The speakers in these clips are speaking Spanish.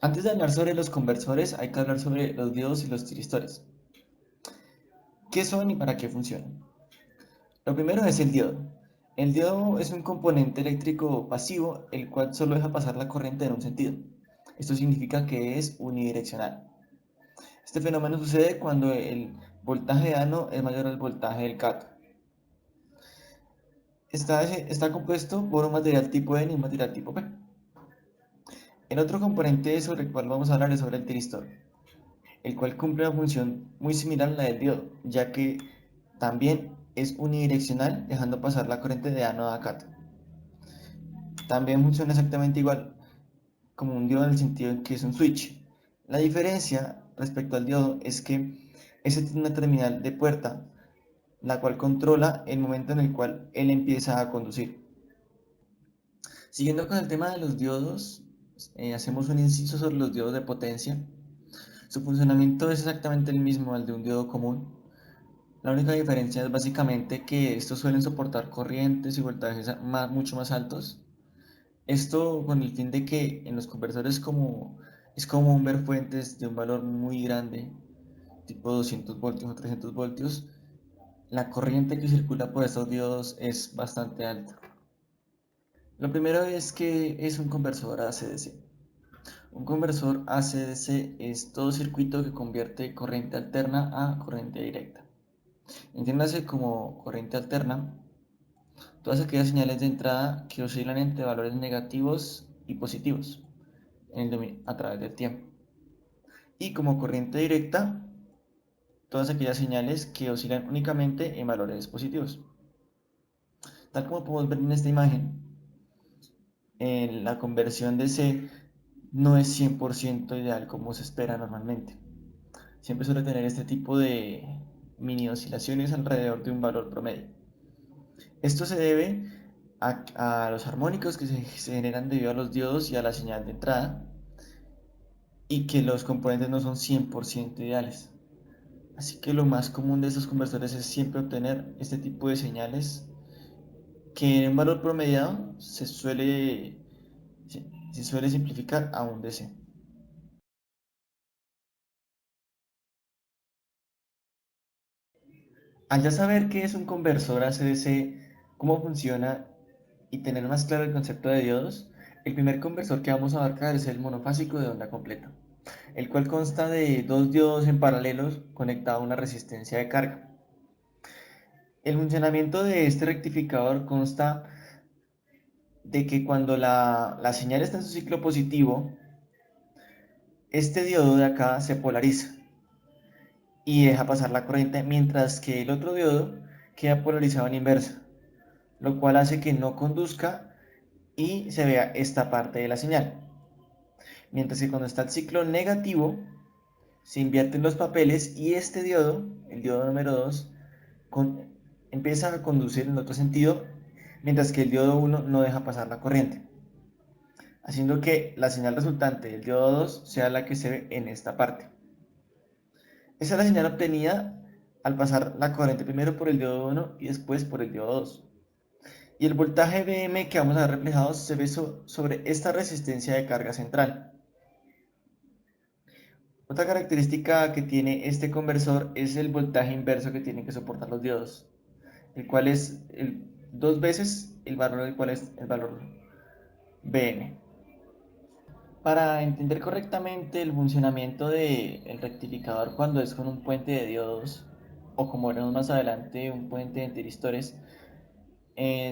Antes de hablar sobre los conversores, hay que hablar sobre los diodos y los tiristores. ¿Qué son y para qué funcionan? Lo primero es el diodo. El diodo es un componente eléctrico pasivo, el cual solo deja pasar la corriente en un sentido. Esto significa que es unidireccional. Este fenómeno sucede cuando el voltaje de ano es mayor al voltaje del cato. Está compuesto por un material tipo N y un material tipo P. El otro componente sobre el cual vamos a hablar es sobre el tiristor, el cual cumple una función muy similar a la del diodo, ya que también es unidireccional, dejando pasar la corriente de ánodo a cátodo. También funciona exactamente igual como un diodo en el sentido en que es un switch. La diferencia respecto al diodo es que ese tiene una terminal de puerta, la cual controla el momento en el cual él empieza a conducir. Siguiendo con el tema de los diodos, hacemos un inciso sobre los diodos de potencia. Su funcionamiento es exactamente el mismo al de un diodo común. La única diferencia es básicamente que estos suelen soportar corrientes y voltajes mucho más altos. Esto con el fin de que en los conversores es común ver fuentes de un valor muy grande, tipo 200 voltios o 300 voltios. La corriente que circula por estos diodos es bastante alta. Lo primero es que es un conversor AC/DC. Un conversor AC/DC es todo circuito que convierte corriente alterna a corriente directa. Entiéndase como corriente alterna todas aquellas señales de entrada que oscilan entre valores negativos y positivos a través del tiempo. Y como corriente directa, todas aquellas señales que oscilan únicamente en valores positivos. Tal como podemos ver en esta imagen, la conversión de C no es 100% ideal como se espera normalmente. Siempre suele tener este tipo de mini oscilaciones alrededor de un valor promedio. Esto se debe a los armónicos que se generan debido a los diodos y a la señal de entrada, y que los componentes no son 100% ideales. Así que lo más común de estos conversores es siempre obtener este tipo de señales que en un valor promediado se suele simplificar a un DC. Al ya saber qué es un conversor AC/DC, cómo funciona y tener más claro el concepto de diodos, el primer conversor que vamos a abarcar es el monofásico de onda completa, el cual consta de dos diodos en paralelo conectados a una resistencia de carga. El funcionamiento de este rectificador consta de que cuando la señal está en su ciclo positivo, este diodo de acá se polariza y deja pasar la corriente, mientras que el otro diodo queda polarizado en inversa, lo cual hace que no conduzca y se vea esta parte de la señal. Mientras que cuando está el ciclo negativo, se invierten los papeles y este diodo, el diodo número 2, con- empieza a conducir en otro sentido, mientras que el diodo 1 no deja pasar la corriente, haciendo que la señal resultante del diodo 2 sea la que se ve en esta parte. Esa es la señal obtenida al pasar la corriente primero por el diodo 1 y después por el diodo 2. Y el voltaje Vm que vamos a ver reflejado se ve sobre esta resistencia de carga central. Otra característica que tiene este conversor es el voltaje inverso que tienen que soportar los diodos, el cual es dos veces el valor del cual es el valor Vm. Para entender correctamente el funcionamiento del rectificador cuando es con un puente de diodos, o como veremos más adelante, un puente de tiristores,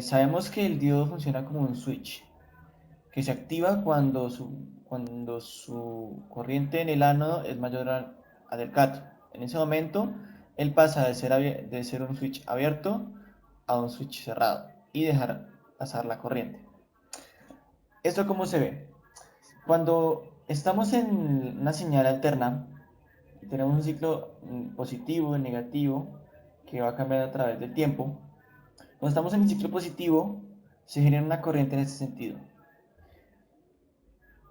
sabemos que el diodo funciona como un switch, que se activa cuando su corriente en el ánodo es mayor a del cátodo. En ese momento, él pasa de ser un switch abierto a un switch cerrado y dejar pasar la corriente. ¿Esto cómo se ve? Cuando estamos en una señal alterna, tenemos un ciclo positivo y negativo que va a cambiar a través del tiempo. Cuando estamos en el ciclo positivo, se genera una corriente en este sentido.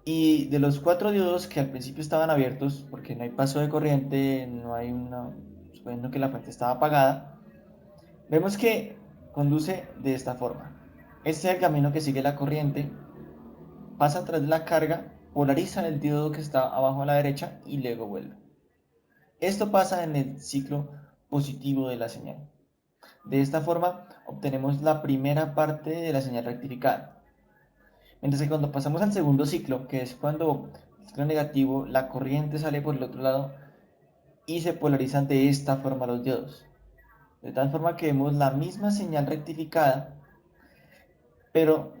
Y de los cuatro diodos que al principio estaban abiertos, porque no hay paso de corriente, suponiendo que la fuente estaba apagada, vemos que conduce de esta forma. Este es el camino que sigue la corriente, pasa a través de la carga polariza el diodo que está abajo a la derecha y luego vuelve. Esto pasa en el ciclo positivo de la señal. De esta forma obtenemos la primera parte de la señal rectificada. Mientras que cuando pasamos al segundo ciclo, que es cuando el ciclo negativo, la corriente sale por el otro lado y se polarizan de esta forma los diodos. De tal forma que vemos la misma señal rectificada, pero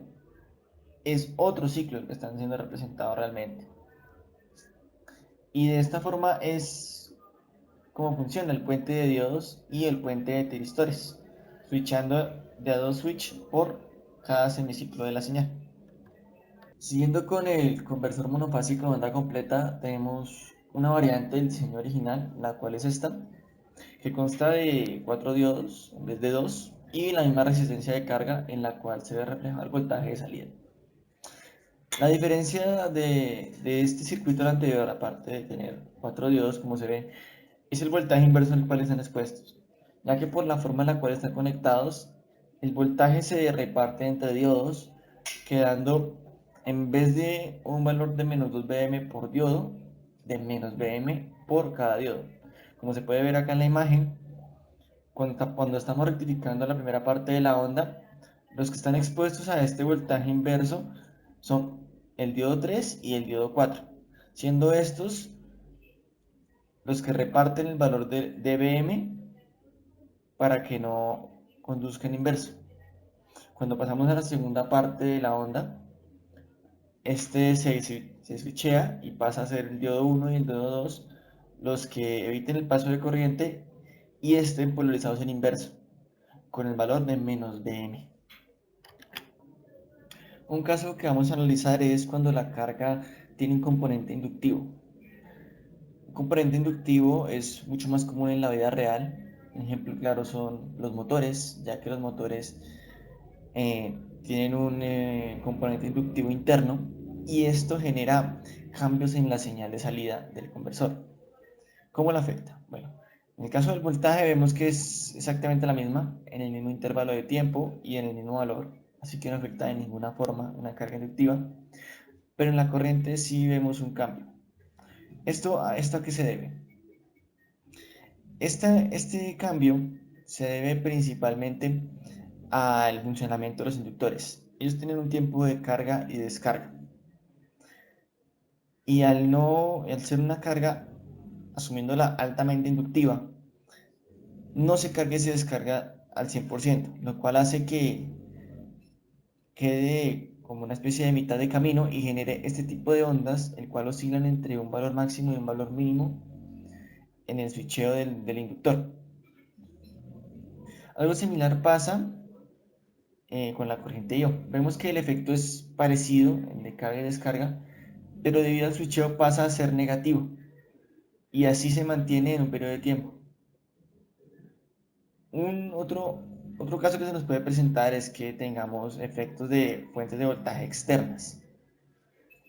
es otro ciclo el que están siendo representado realmente. Y de esta forma es como funciona el puente de diodos y el puente de tiristores, switchando de a dos switch por cada semiciclo de la señal. Siguiendo con el conversor monofásico de onda completa, tenemos una variante del diseño original, la cual es esta, que consta de 4 diodos en vez de 2 y la misma resistencia de carga en la cual se ve reflejado el voltaje de salida. La diferencia de este circuito al anterior, aparte de tener 4 diodos como se ve, es el voltaje inverso al cual están expuestos, ya que por la forma en la cual están conectados, el voltaje se reparte entre diodos, quedando en vez de un valor de menos 2 Bm por diodo, de menos Bm por cada diodo. Como se puede ver acá en la imagen, cuando estamos rectificando la primera parte de la onda, los que están expuestos a este voltaje inverso son el diodo 3 y el diodo 4, siendo estos los que reparten el valor de dBm para que no conduzca en inverso. Cuando pasamos a la segunda parte de la onda, este se switchea y pasa a ser el diodo 1 y el diodo 2 los que eviten el paso de corriente y estén polarizados en inverso, con el valor de menos Bm. Un caso que vamos a analizar es cuando la carga tiene un componente inductivo. Un componente inductivo es mucho más común en la vida real. Un ejemplo claro son los motores, ya que los motores tienen un componente inductivo interno y esto genera cambios en la señal de salida del conversor. ¿Cómo la afecta? Bueno, en el caso del voltaje vemos que es exactamente la misma en el mismo intervalo de tiempo y en el mismo valor, así que no afecta de ninguna forma una carga inductiva, pero en la corriente sí vemos un cambio. ¿Esto a qué se debe? Este cambio se debe principalmente al funcionamiento de los inductores. Ellos tienen un tiempo de carga y descarga. Y al ser una carga, asumiéndola altamente inductiva, no se carga y se descarga al 100%, lo cual hace que quede como una especie de mitad de camino y genere este tipo de ondas, el cual oscilan entre un valor máximo y un valor mínimo en el switcheo del inductor. Algo similar pasa con la corriente IO. Vemos que el efecto es parecido, el de carga y descarga, pero debido al switcheo pasa a ser negativo y así se mantiene en un periodo de tiempo. Otro caso que se nos puede presentar es que tengamos efectos de fuentes de voltaje externas.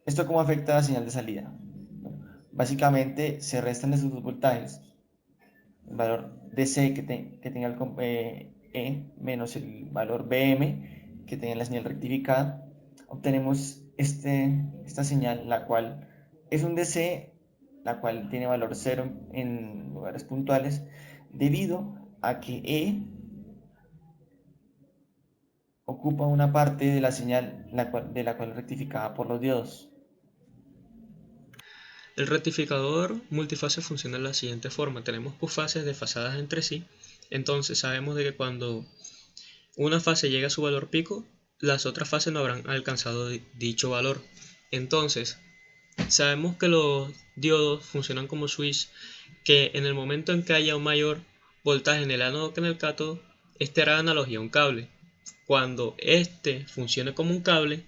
¿Esto cómo afecta a la señal de salida? Bueno, básicamente se restan esos dos voltajes, el valor DC que tenga el E menos el valor BM que tenga la señal rectificada, obtenemos esta señal, la cual es un DC, la cual tiene valor 0 en lugares puntuales, debido a que E ocupa una parte de la señal de la cual es rectificada por los diodos. El rectificador multifase funciona de la siguiente forma. Tenemos fases desfasadas entre sí. Entonces sabemos de que cuando una fase llega a su valor pico, las otras fases no habrán alcanzado dicho valor. Entonces, sabemos que los diodos funcionan como switch, que en el momento en que haya un mayor voltaje en el ánodo que en el cátodo, este hará analogía a un cable. Cuando este funcione como un cable,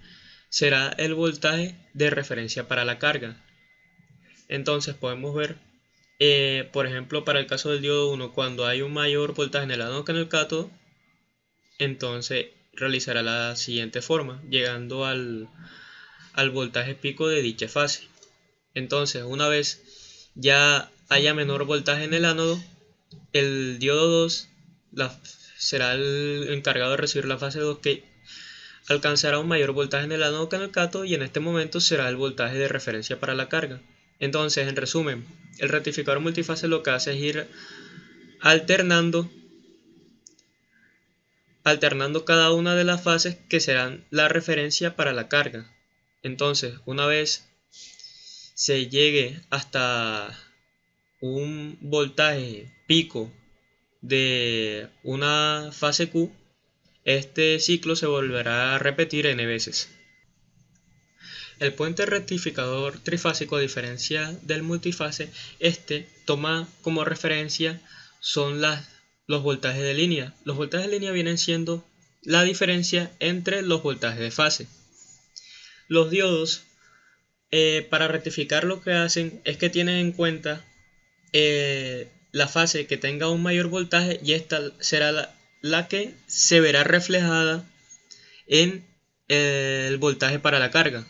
será el voltaje de referencia para la carga. Entonces podemos ver, por ejemplo, para el caso del diodo 1, cuando hay un mayor voltaje en el ánodo que en el cátodo, entonces realizará la siguiente forma, llegando al voltaje pico de dicha fase. Entonces, una vez ya haya menor voltaje en el ánodo, el diodo 2 será el encargado de recibir la fase 2 que alcanzará un mayor voltaje en el ánodo que en el cátodo y en este momento será el voltaje de referencia para la carga. Entonces, en resumen, el rectificador multifase lo que hace es ir alternando cada una de las fases que serán la referencia para la carga. Entonces, una vez se llegue hasta un voltaje pico de una fase Q, este ciclo se volverá a repetir n veces. El puente rectificador trifásico, a diferencia del multifase, toma como referencia son los voltajes de línea. Los voltajes de línea vienen siendo la diferencia entre los voltajes de fase. Los diodos, para rectificar, lo que hacen es que tienen en cuenta la fase que tenga un mayor voltaje, y esta será la que se verá reflejada en el voltaje para la carga.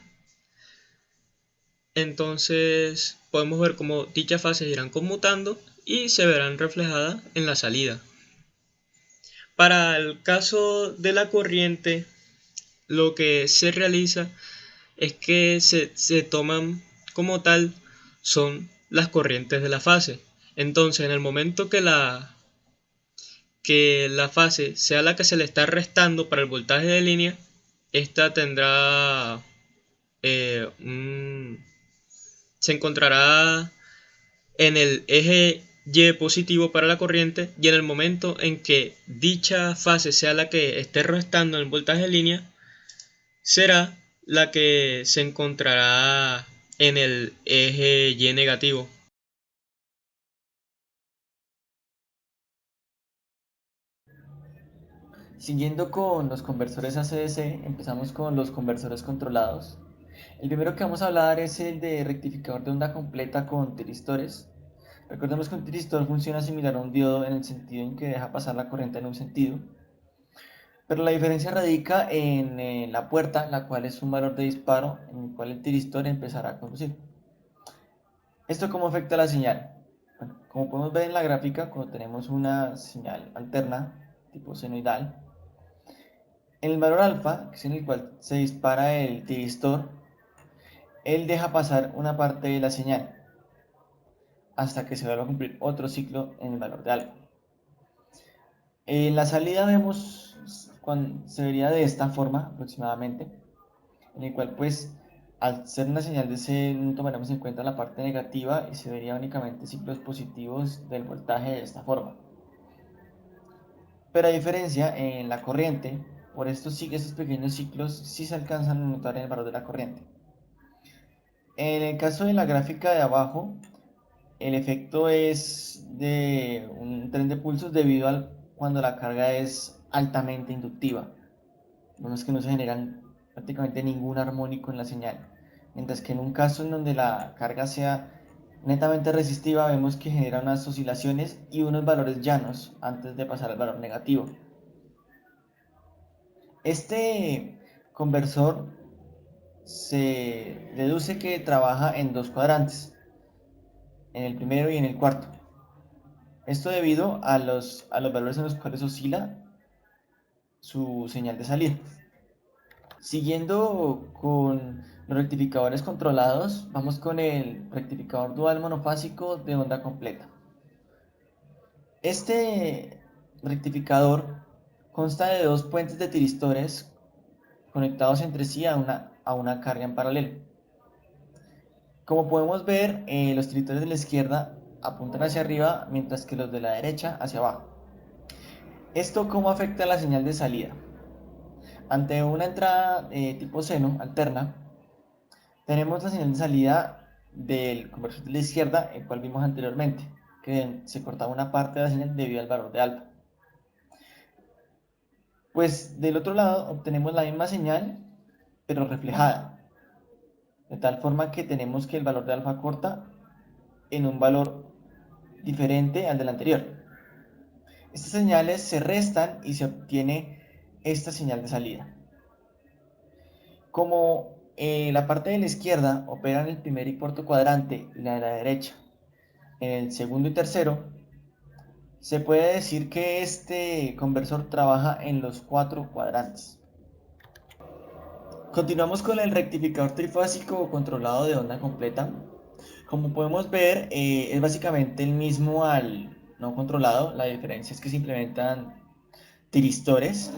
Entonces podemos ver cómo dichas fases irán conmutando y se verán reflejadas en la salida. Para el caso de la corriente, lo que se realiza es que se toman como tal son las corrientes de la fase. Entonces, en el momento que la fase sea la que se le está restando para el voltaje de línea, esta tendrá se encontrará en el eje Y positivo para la corriente, y en el momento en que dicha fase sea la que esté restando en el voltaje de línea, será la que se encontrará en el eje Y negativo. Siguiendo con los conversores AC/DC, empezamos con los conversores controlados. El primero que vamos a hablar es el de rectificador de onda completa con tiristores. Recordemos que un tiristor funciona similar a un diodo en el sentido en que deja pasar la corriente en un sentido, pero la diferencia radica en la puerta, la cual es un valor de disparo en el cual el tiristor empezará a conducir. ¿Esto cómo afecta a la señal? Bueno, como podemos ver en la gráfica, cuando tenemos una señal alterna tipo senoidal, en el valor alfa, que es en el cual se dispara el tiristor, él deja pasar una parte de la señal hasta que se vuelva a cumplir otro ciclo en el valor de alfa. En la salida vemos, se vería de esta forma aproximadamente, en el cual pues al ser una señal de C no tomaremos en cuenta la parte negativa y se vería únicamente ciclos positivos del voltaje de esta forma. Pero a diferencia en la corriente, por estos pequeños ciclos sí se alcanzan a notar en el valor de la corriente. En el caso de la gráfica de abajo, el efecto es de un tren de pulsos debido a cuando la carga es altamente inductiva. Vemos que no se generan prácticamente ningún armónico en la señal. Mientras que en un caso en donde la carga sea netamente resistiva, vemos que genera unas oscilaciones y unos valores llanos antes de pasar al valor negativo. Este conversor se deduce que trabaja en dos cuadrantes, en el primero y en el cuarto. Esto debido a los valores en los cuales oscila su señal de salida. Siguiendo con los rectificadores controlados, vamos con el rectificador dual monofásico de onda completa. Este rectificador consta de dos puentes de tiristores conectados entre sí a una carga en paralelo. Como podemos ver, los tiristores de la izquierda apuntan hacia arriba, mientras que los de la derecha hacia abajo. ¿Esto cómo afecta a la señal de salida? Ante una entrada tipo seno alterna, tenemos la señal de salida del conversor de la izquierda, el cual vimos anteriormente, que se cortaba una parte de la señal debido al valor de alfa. Pues del otro lado obtenemos la misma señal, pero reflejada, de tal forma que tenemos que el valor de alfa corta en un valor diferente al del anterior. Estas señales se restan y se obtiene esta señal de salida. Como la parte de la izquierda opera en el primer y cuarto cuadrante y la de la derecha en el segundo y tercero, se puede decir que este conversor trabaja en los cuatro cuadrantes. Continuamos con el rectificador trifásico o controlado de onda completa. Como podemos ver, es básicamente el mismo al no controlado. La diferencia es que se implementan tiristores.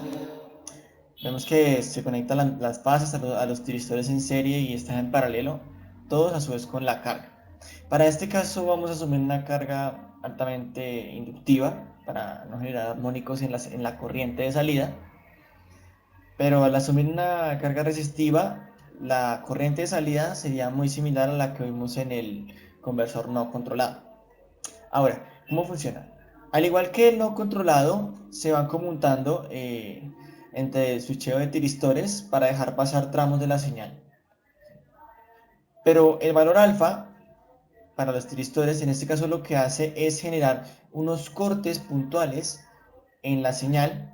Vemos que se conectan las fases a los tiristores en serie y están en paralelo, todos a su vez con la carga. Para este caso vamos a asumir una carga altamente inductiva para no generar armónicos en la corriente de salida, pero al asumir una carga resistiva, la corriente de salida sería muy similar a la que vimos en el conversor no controlado. Ahora, ¿cómo funciona? Al igual que el no controlado, se van conmutando entre el switcheo de tiristores para dejar pasar tramos de la señal. Pero el valor alfa para los tiristores, en este caso lo que hace es generar unos cortes puntuales en la señal,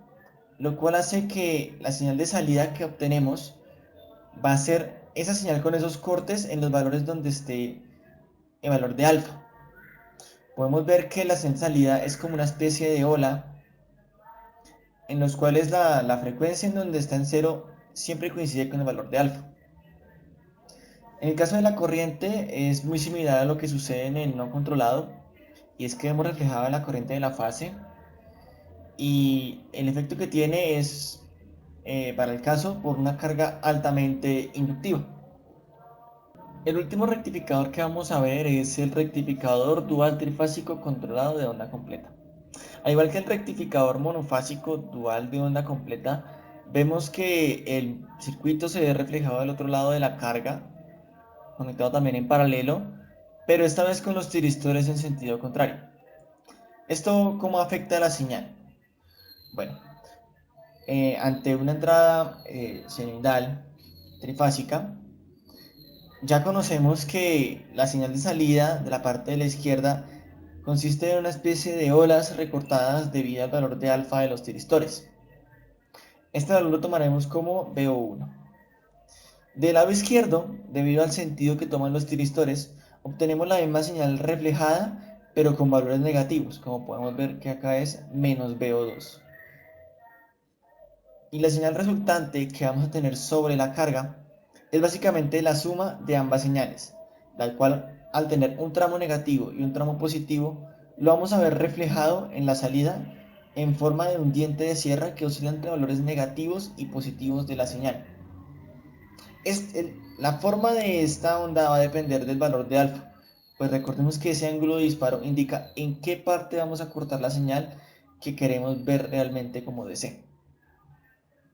lo cual hace que la señal de salida que obtenemos va a ser esa señal con esos cortes en los valores donde esté el valor de alfa. Podemos ver que la señal de salida es como una especie de ola en los cuales la frecuencia en donde está en cero siempre coincide con el valor de alfa. En el caso de la corriente es muy similar a lo que sucede en el no controlado, y es que vemos reflejada la corriente de la fase y el efecto que tiene es, para el caso, por una carga altamente inductiva. El último rectificador que vamos a ver es el rectificador dual trifásico controlado de onda completa. Al igual que el rectificador monofásico dual de onda completa, vemos que el circuito se ve reflejado del otro lado de la carga, conectado también en paralelo, pero esta vez con los tiristores en sentido contrario. ¿Esto cómo afecta a la señal? Bueno, ante una entrada senoidal trifásica, ya conocemos que la señal de salida de la parte de la izquierda consiste en una especie de olas recortadas debido al valor de alfa de los tiristores. Este valor lo tomaremos como BO1. Del lado izquierdo, debido al sentido que toman los tiristores, obtenemos la misma señal reflejada, pero con valores negativos, como podemos ver que acá es menos BO2. Y la señal resultante que vamos a tener sobre la carga es básicamente la suma de ambas señales, la cual al tener un tramo negativo y un tramo positivo, lo vamos a ver reflejado en la salida en forma de un diente de sierra que oscila entre valores negativos y positivos de la señal. La forma de esta onda va a depender del valor de alfa, pues recordemos que ese ángulo de disparo indica en qué parte vamos a cortar la señal que queremos ver realmente como DC.